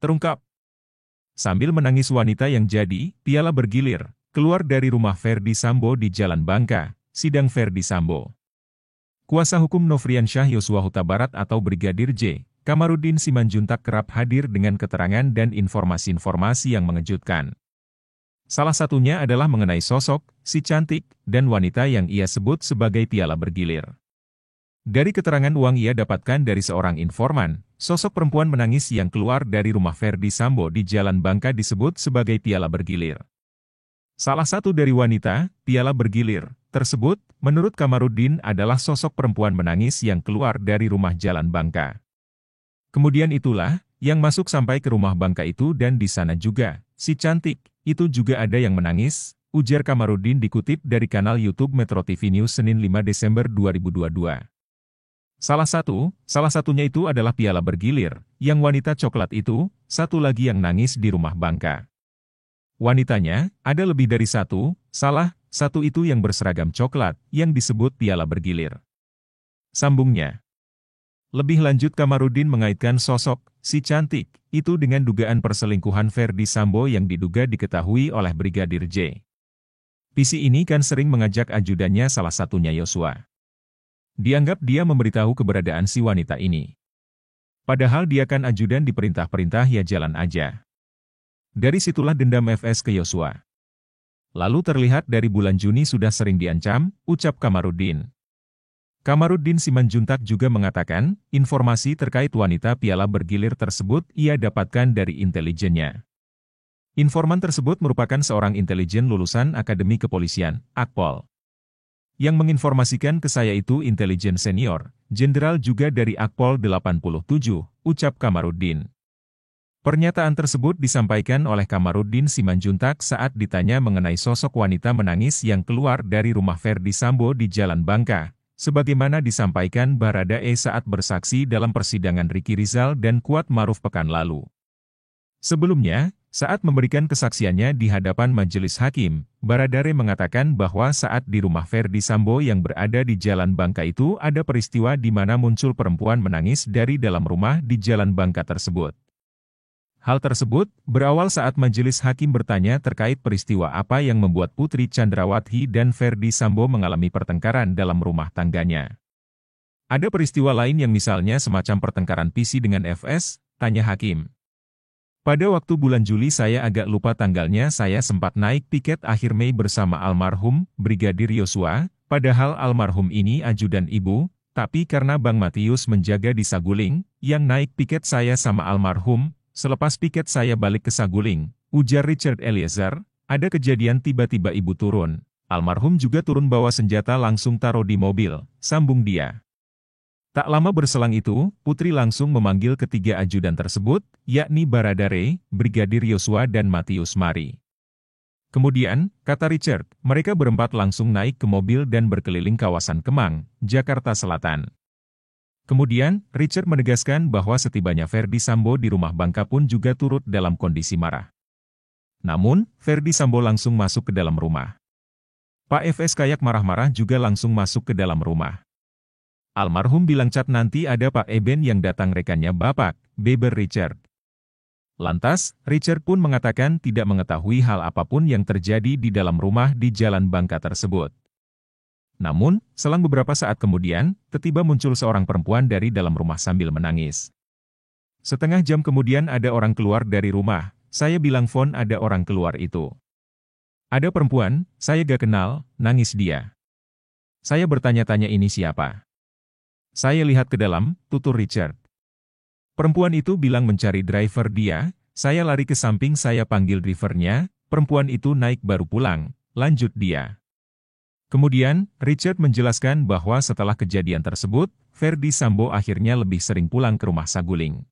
terungkap. Sambil menangis wanita yang jadi piala bergilir, keluar dari rumah Ferdy Sambo di Jalan Bangka, sidang Ferdy Sambo. Kuasa hukum Nofriansyah Yosua Huta Barat atau Brigadir J, Kamarudin Simanjuntak kerap hadir dengan keterangan dan informasi-informasi yang mengejutkan. Salah satunya adalah mengenai sosok, si cantik, dan wanita yang ia sebut sebagai piala bergilir. Dari keterangan uang ia dapatkan dari seorang informan, sosok perempuan menangis yang keluar dari rumah Ferdy Sambo di Jalan Bangka disebut sebagai piala bergilir. Salah satu dari wanita, piala bergilir, tersebut, menurut Kamarudin adalah sosok perempuan menangis yang keluar dari rumah Jalan Bangka. Kemudian itulah, yang masuk sampai ke rumah Bangka itu dan di sana juga, si cantik, itu juga ada yang menangis, ujar Kamarudin dikutip dari kanal YouTube Metro TV News Senin 5 Desember 2022. Salah satunya itu adalah piala bergilir, yang wanita coklat itu, satu lagi yang nangis di rumah Bangka. Wanitanya, ada lebih dari satu, satu itu yang berseragam coklat, yang disebut piala bergilir. Sambungnya. Lebih lanjut Kamarudin mengaitkan sosok, si cantik, itu dengan dugaan perselingkuhan Ferdy Sambo yang diduga diketahui oleh Brigadir J. PC ini kan sering mengajak ajudannya salah satunya Yosua. Dianggap dia memberitahu keberadaan si wanita ini. Padahal dia kan ajudan diperintah-perintah ya jalan aja. Dari situlah dendam FS ke Yosua. Lalu terlihat dari bulan Juni sudah sering diancam, ucap Kamarudin. Kamarudin Simanjuntak juga mengatakan, informasi terkait wanita piala bergilir tersebut ia dapatkan dari intelijennya. Informan tersebut merupakan seorang intelijen lulusan Akademi Kepolisian, Akpol. Yang menginformasikan ke saya itu intelijen senior, jenderal juga dari Akpol 87, ucap Kamarudin. Pernyataan tersebut disampaikan oleh Kamarudin Simanjuntak saat ditanya mengenai sosok wanita menangis yang keluar dari rumah Ferdy Sambo di Jalan Bangka, sebagaimana disampaikan Baradae saat bersaksi dalam persidangan Ricky Rizal dan Kuat Maruf pekan lalu. Sebelumnya, saat memberikan kesaksiannya di hadapan majelis hakim, Baradae mengatakan bahwa saat di rumah Ferdy Sambo yang berada di Jalan Bangka itu ada peristiwa di mana muncul perempuan menangis dari dalam rumah di Jalan Bangka tersebut. Hal tersebut berawal saat majelis hakim bertanya terkait peristiwa apa yang membuat Putri Chandrawati dan Ferdy Sambo mengalami pertengkaran dalam rumah tangganya. Ada peristiwa lain yang misalnya semacam pertengkaran PC dengan FS, tanya hakim. Pada waktu bulan Juli saya agak lupa tanggalnya saya sempat naik piket akhir Mei bersama almarhum, Brigadir Yosua, padahal almarhum ini ajudan ibu, tapi karena Bang Matius menjaga di Saguling, yang naik piket saya sama almarhum, selepas piket saya balik ke Saguling, ujar Richard Eliezer, ada kejadian tiba-tiba ibu turun, almarhum juga turun bawa senjata langsung taruh di mobil, sambung dia. Tak lama berselang itu, Putri langsung memanggil ketiga ajudan tersebut, yakni Baradae, Brigadir Yosua dan Matius Mari. Kemudian, kata Richard, mereka berempat langsung naik ke mobil dan berkeliling kawasan Kemang, Jakarta Selatan. Kemudian, Richard menegaskan bahwa setibanya Ferdy Sambo di rumah Bangka pun juga turut dalam kondisi marah. Namun, Ferdy Sambo langsung masuk ke dalam rumah. Pak FS kayak marah-marah juga langsung masuk ke dalam rumah. Almarhum bilang cat nanti ada Pak Eben yang datang rekannya Bapak, beber Richard. Lantas, Richard pun mengatakan tidak mengetahui hal apapun yang terjadi di dalam rumah di Jalan Bangka tersebut. Namun, selang beberapa saat kemudian, tiba-tiba muncul seorang perempuan dari dalam rumah sambil menangis. Setengah jam kemudian ada orang keluar dari rumah, saya bilang Fon ada orang keluar itu. Ada perempuan, saya gak kenal, nangis dia. Saya bertanya-tanya ini siapa? Saya lihat ke dalam, tutur Richard. Perempuan itu bilang mencari driver dia, saya lari ke samping saya panggil drivernya, perempuan itu naik baru pulang, lanjut dia. Kemudian, Richard menjelaskan bahwa setelah kejadian tersebut, Ferdy Sambo akhirnya lebih sering pulang ke rumah Saguling.